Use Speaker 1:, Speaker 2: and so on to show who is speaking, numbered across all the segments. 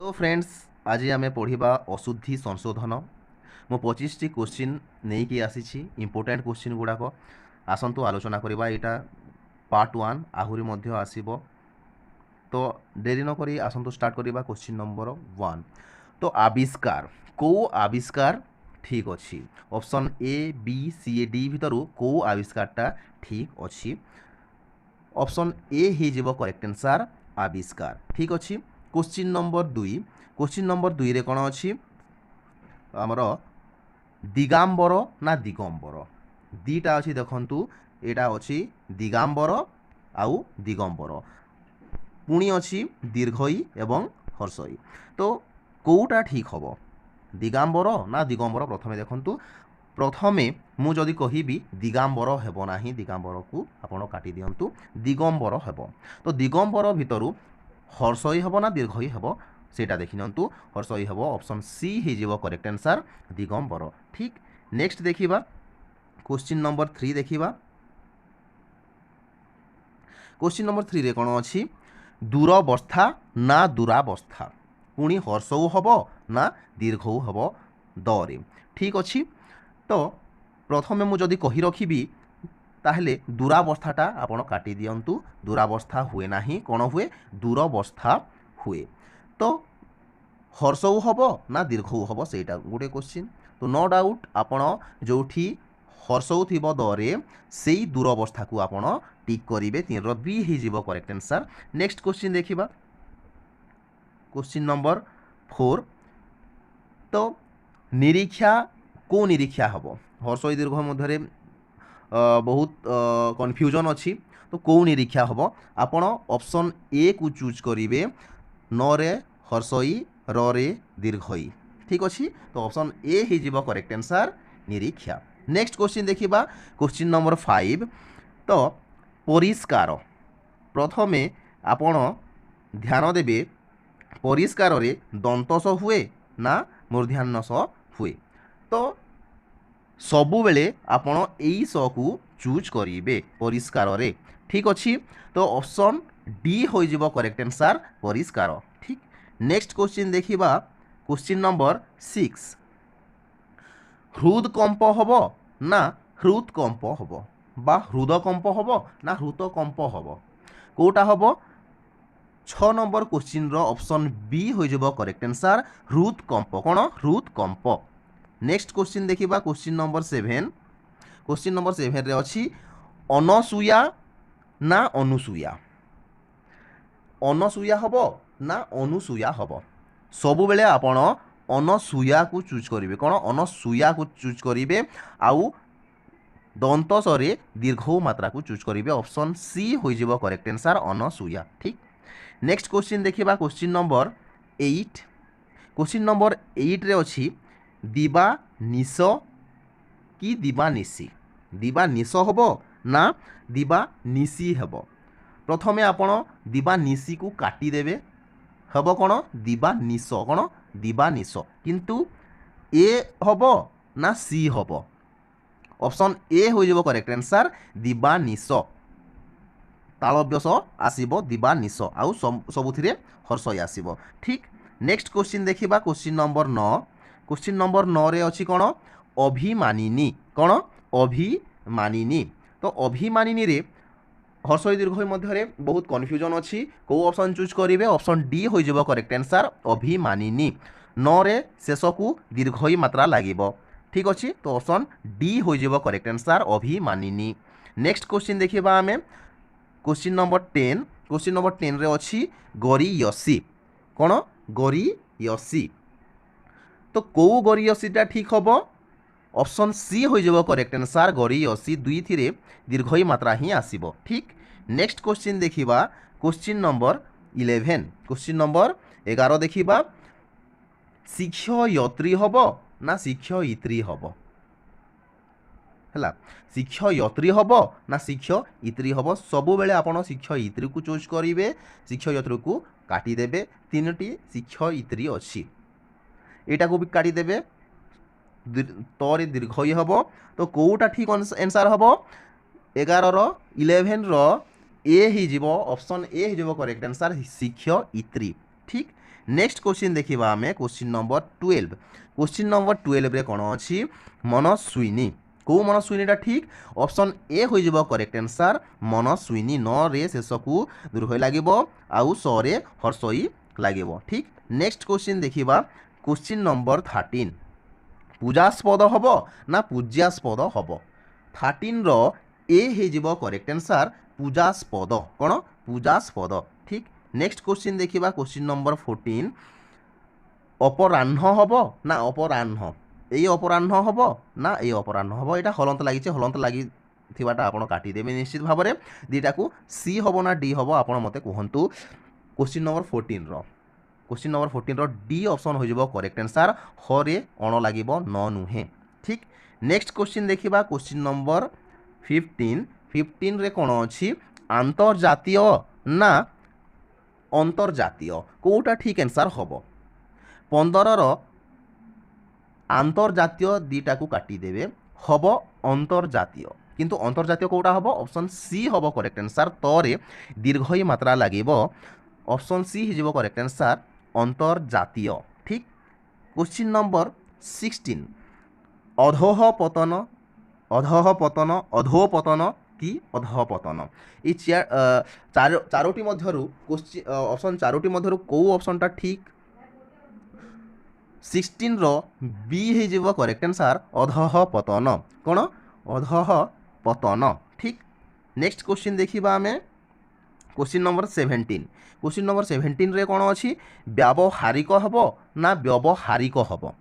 Speaker 1: तो फ्रेंड्स आज आम पढ़ा अशुद्धि संशोधन मु 25 टी क्वेश्चन नहीं कि आसी इंपोर्टेंट क्वेश्चन गुड़ाक आसतु आलोचना करवा यहाँ पार्ट 1 आहरी मध्य आसीबो। तो डेरी नक आसतु स्टार्ट करवा क्वेश्चन नंबर 1। तो आविष्कार को आविष्कार ठीक अच्छी option A B C D भितर को आविष्कारटा ठीक अच्छी ऑप्शन ए हो करेक्ट आंसर आविष्कार ठीक अच्छी। क्वेश्चन नंबर 2 क्वेश्चन नंबर 2 रे कौन अच्छी आमर दिगांबर ना दिगंबर दीटा अच्छी देखंतु एटा अच्छी दिगांबर आउ दिगंबर पुणी अच्छी दीर्घई एवं हर्षई। तो कोटा ठीक हम दिगांबर ना दिगंबर प्रथमे देखंतु प्रथमे मु जदि कहिबी दिगांबर हेबो नाही दिगांबर को आपण काटी दियंतु दिगंबर हेबो। तो दिगंबर भितरु हर्षई हेबो ना दीर्घई हेबो सेटा देखि नियंतु हर्षई हेबो ऑप्शन सी हो करेक्ट आंसर दिगंबर ठीक। नेक्स्ट देखिबा क्वेश्चन नंबर 3 देखिबा क्वेश्चन नंबर 3 रे कोन अछि दूरावस्था ना दुरावस्था पुणी हर्षऊ हेबो ना दीर्घऊ हेबो दरे ठीक अछि। तो प्रथमे मु जदि कहि रखिबी ताहले दूरावस्थाटा आपण काटी दियंतु दूरावस्था हुए नाही कौन हुए दूरावस्था हुए। तो हर्षऊ हम ना दीर्घऊ हम सेटा गोटे क्वेश्चन। तो नो डाउट आपण जोठी हर्षऊ थी दरे से दूरावस्था को आपण टिक करेंगे 3 बी हो करेक्ट आंसर। नेक्स्ट क्वेश्चन देखिबा क्वेश्चन नंबर 4। तो निरीक्षा को निरीक्षा हम हर्षई दीर्घ मध्य बहुत कन्फ्यूजन अच्छी। तो कौ निरीक्षा हम आपण ऑप्शन ए को चूज करेंगे न रे हर्षई रे दीर्घई ठीक अच्छी। तो ऑप्शन ए हो करेक्ट आंसर निरीक्षा। नेक्स्ट क्वेश्चन देखिबा क्वेश्चन नंबर 5। तो परिष्कार प्रथमे आपण ध्यान देबे परिष्कार रे दंतस हुए ना मूर्धान्यस हुए। तो सबु बेले आपण एई स को चूज करेंगे परिष्कार रे ठीक अच्छी। तो ऑप्शन डी हो करेक्ट आंसर परिष्कार ठीक। नेक्स्ट क्वेश्चन देखिबा क्वेश्चन नंबर 6। हृदकंप हम ना हृदकंप हम बा हृदकंप हम ना हृतकंप हम कोटा हम 6 नंबर क्वेश्चन रो ऑप्शन बी हो करेक्ट आंसर हृदकंप कौन हृदकंप। नेक्स्ट क्वेश्चन देखिबा क्वेश्चन नंबर 7। क्वेश्चन नंबर 7 रे अछि अनसुया ना अनुसुया अनसुया हबो ना अनुसुया हबो सबु बेले आपण अनसुया को चूज करेंगे कौन अनसुया को चूज करेंगे आउ दंतसरे दीर्घ मात्रा को चूज करेंगे ऑप्शन सी हो करेक्ट आंसर अनसुया ठीक। नेक्स्ट क्वेश्चन देखिबा क्वेश्चन नंबर 8। क्वेश्चन नंबर 8 रे अछि दिबा निश कि दिबा निशी दिबा निश हबो ना दिबा निशी हबो। प्रथमे आपण दिबा निशी को काटी देबे हबो कौन दिबा निश कौन दिबा निश किंतु ए हबो ना सी हबो ऑप्शन ए हो करेक्ट आंसर दिबा निश तालव्यस आसीबो दिबा निश आउ सबुथिरे हर्षय आसीबो ठीक। नेक्स्ट क्वेश्चन देखिबा क्वेश्चन नंबर 9। क्वेश्चन नंबर 9 रे अछि कोन अभिमानिनी कोन अभिमानिनी। तो अभिमानिनी रे हर्षय दीर्घय मध्य बहुत कन्फ्यूजन अच्छी कौ ऑप्शन चूज करेंगे ऑप्शन डी हो करेक्ट आंसर अभिमानिनी न रे शेष को दीर्घई मात्रा लगे ठीक अच्छे। तो ऑप्शन डी हो करेक्ट आंसर अभिमानिनी। नेक्स्ट क्वेश्चन देखिबा आमे क्वेश्चन नंबर 10। क्वेश्चन नंबर 10 रे अछि गरीयसी कौन गरीयसी। तो कौ गरीयसीटा ठीक हम ऑप्शन सी हो करेक्ट आंसर गरीयसी दुई थिरे दीर्घई मात्रा ही आसीबो ठीक। नेक्स्ट क्वेश्चन देखिबा क्वेश्चन नंबर 11। क्वेश्चन नंबर 11 देखिबा शिक्षयत्री हम ना शिक्षयित्री हम है शिक्षयत्री हम ना शिक्षयित्री हम सबु बेले आपण शिक्षयित्री को चूज करेंगे शिक्षयित्री को काटी देबे 3टी शिक्षयित्री अच्छी एटा को भी काटी देबे तोरे दीर्घई हम। तो कोटा ठीक आंसर हम 11 11 ए ही ऑप्शन ए हो करेक्ट आंसर शिक्षयित्री ठीक। नेक्स्ट क्वेश्चन देखिबा आमे क्वेश्चन नंबर 12। क्वेश्चन नंबर 12 रे कोन अछि मनस्विनी को मनस्विनीटा ठीक ऑप्शन ए हो जिवो करेक्ट आंसर मनस्विनी न रे शेषकू दीर्घ लागिबो आउ स रे हर्षई लागिबो ठीक। नेक्स्ट क्वेश्चन देखिबा क्वेश्चन नंबर 13 पूजास्पद हबो ना पूज्यास्पद हबो 13 रो ए हे जिवो करेक्ट आंसर पूजास्पद कोन पूजास्पद ठीक। नेक्स्ट क्वेश्चन देखिबा क्वेश्चन नंबर 14 अपराह्न हबो ना अपराह्न এই অপরাহ্ন হব না এই অপরাহ্ন হব এটা হলন্ত লাগিছে হলন্ত লাগি থিবাটা আপন কাটি দেবে নিশ্চিত ভাবে দুইটাকু সি হব না ডি হব আপন মতে কুহন্তু। क्वेश्चन नंबर 14 रो question number 14 rho D option हो जिवो करेक्ट आंसर हरे अण लागिबो न नुहे ठीक। नेक्स्ट क्वेश्चन देखिबा क्वेश्चन नंबर 15 रे कोन अछि अंतर्जातीय ना अंतर्जातीय कोटा ठीक आंसर हबो 15 रो आंतर्जातीय दीटा को काटी देवे हब अंतर्जातीय किंतु अंतर्जातीय कोटा हब ऑप्शन सी हब करेक्ट आंसर तरे दीर्घई मात्रा लागिबो ऑप्शन सी हिजिबो करेक्ट आंसर अंतर्जातीय ठीक। क्वेश्चन नंबर 16 अधोह पतन अधोपतन कि अधोपतन ई चारोटी मध्यरु क्वेश्चन ऑप्शन चारोटी मध्यरु को ऑप्शनटा ठीक 16 रो बी हे जिवो करेक्ट आंसर अधह पतन कोन अधह पतन ठीक। नेक्स्ट क्वेश्चन देखिबा हमें क्वेश्चन नंबर 17 रे कोन अछि व्यावहारिक हबो ना व्यवहारिक हबो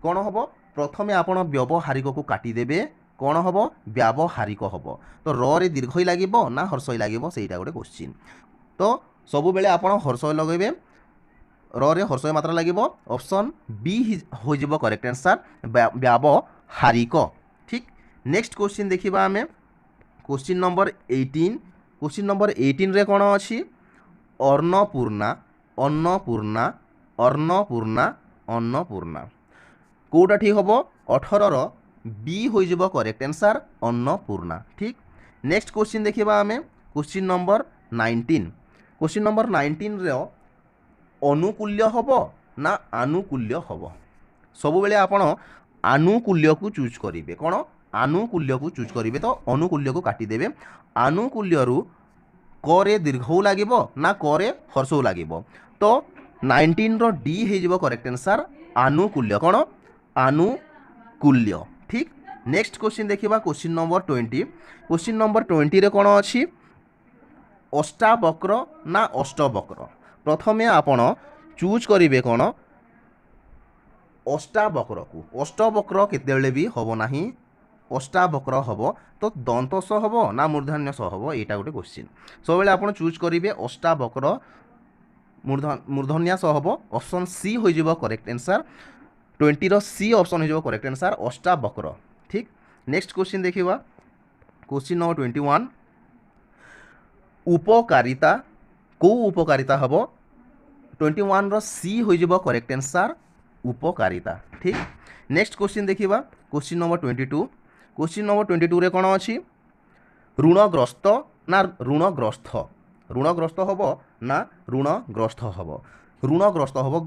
Speaker 1: कोन हबो प्रथमे आपण व्यवहारिक को काटी देबे कोन हबो व्यावहारिक हबो तो र रे दीर्घई लागिबो ना हर्षई लागिबो सेटा गोटे क्वेश्चन तो सबु बेले आपण हर्षई लगेबे रे हर्षय मात्रा लगे ऑप्शन बी हो जिवो करेक्ट आंसर व्यावहारिक ठीक। नेक्स्ट क्वेश्चन देखिबा हमें क्वेश्चन नंबर 18 रे कोन अछि अन्नपूर्णा अन्नपूर्णा अन्नपूर्णा अन्नपूर्णा कोटा ठीक हबो 18 रो बी हो जिवो करेक्ट आंसर अन्नपूर्णा ठीक। नेक्स्ट क्वेश्चन देखिबा हमें क्वेश्चन नंबर 19 रे अनुकूल्य हब ना आनुकूल्य हब सबु बेले आपण आनुकूल्य को चूज करिवे कोन आनुकूल्य को चूज करिवे तो अनुकूल्य को काटी देबे आनुकूल्य रु करे दीर्घौ लागिबो ना करे हर्षौ लागिबो तो 19 रो डी हे जिवो करेक्ट आंसर आनुकूल्य कोन आनुकूल्य ठीक। नेक्स्ट क्वेश्चन देखिबा क्वेश्चन नंबर 20 रे कोन अछि अष्टावक्र ना अष्टवक्र प्रथमे आपण चूज करिवे कोन अष्टावक्र को अष्टवक्र केतेबेले भी हबो नाही अष्टावक्र हबो तो दंत स हबो ना मूर्धन्य स हबो एटा गोटे क्वेश्चन सब बेले आपण चूज करिवे अष्टावक्र मूर्धन्य स हबो ऑप्शन सी हो जिवो करेक्ट आंसर 20 रो सी ऑप्शन हो जिवो करेक्ट आंसर अष्टावक्र ठीक। नेक्स्ट क्वेश्चन देखिबा क्वेश्चन नंबर 21 उपकारिता को उपकारिता हबो 21 रो सी हो जिवो करेक्ट आंसर उपकारिता ठीक। नेक्स्ट क्वेश्चन देखिबा क्वेश्चन नंबर 22 रे कोन अछि ऋणग्रस्त ना ऋणग्रस्त हबो ना ऋणग्रस्त हबो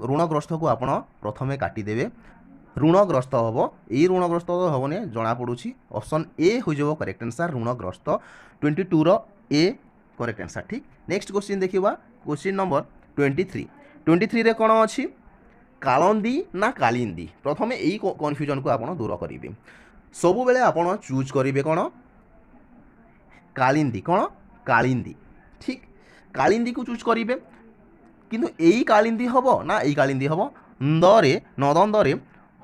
Speaker 1: ऋणग्रस्त को आपण प्रथमे काटी देबे ऋणग्रस्त हबो एई ऋणग्रस्त हबोने जणा पडुछि ऑप्शन ए हो जिवो correct answer ऋणग्रस्त 22 row A correct answer ठीक। नेक्स्ट क्वेश्चन देखिबा क्वेश्चन नंबर 23 रे कोन अछि कालंदी ना कालिंदी प्रथमे एई कन्फ्यूजन को आपण दूर करिवे सबु बेले आपण चूज करिवे कोन कालिंदी कोन कालिंदी ठीक कालिंदी को चूज करिवे किंतु एई कालिंदी हबो ना एई कालिंदी हबो ndरे नदंदरे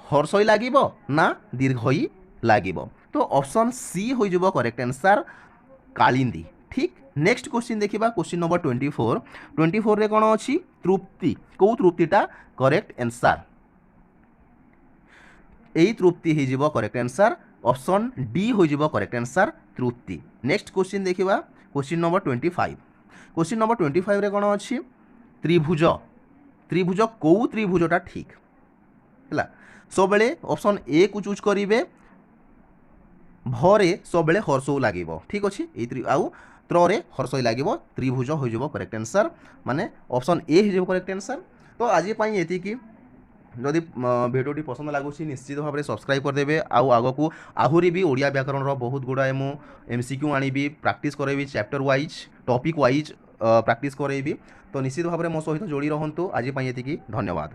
Speaker 1: हर्षई लागिबो ना दीर्घई लागिबो तो ऑप्शन सी हो जिवो करेक्ट आंसर कालिंदी ठीक। नेक्स्ट क्वेश्चन देखिबा क्वेश्चन नंबर 24 रे कोन अछि तृप्ति को तृप्तिटा करेक्ट आंसर एई तृप्ति हे जिवो करेक्ट आंसर ऑप्शन डी हो जिवो करेक्ट आंसर तृप्ति। नेक्स्ट क्वेश्चन देखिबा क्वेश्चन नंबर 25 रे कोन अछि त्रिभुज को त्रिभुजटा ठीक हला सब बेले ऑप्शन ए को चूज करिवे भरे सब बेले हर्षौ लागिबो ठीक अछि आउ ତ୍ରରେ ହର୍ଷଇ ଲାଗିବ ତ୍ରିଭୁଜ ହୋଇଯିବ କରେକ୍ଟ ଆନ୍ସର୍ ମାନେ ଅପସନ୍ ଏ ହୋଇଯିବ କରେକ୍ଟ ଆନ୍ସର୍। ତ ଆଜି ପାଇଁ ଏତିକି। ଯଦି ଭିଡ଼ିଓଟି ପସନ୍ଦ ଲାଗୁଛି ନିଶ୍ଚିତ ଭାବରେ ସବସ୍କ୍ରାଇବ୍ କରିଦେବେ। ଆଉ ଆଗକୁ ଆହୁରି ବି ଓଡ଼ିଆ ବ୍ୟାକରଣର ବହୁତ ଗୁଡ଼ାଏ ମୁଁ MCQ ଆଣିବି, ପ୍ରାକ୍ଟିସ୍ କରାଇବି, chapter wise topic wise practice କରାଇବି। ତ ନିଶ୍ଚିତ ଭାବରେ ମୋ ସହିତ ଯୋଡ଼ି ରହନ୍ତୁ। ଆଜି ପାଇଁ ଏତିକି, ଧନ୍ୟବାଦ।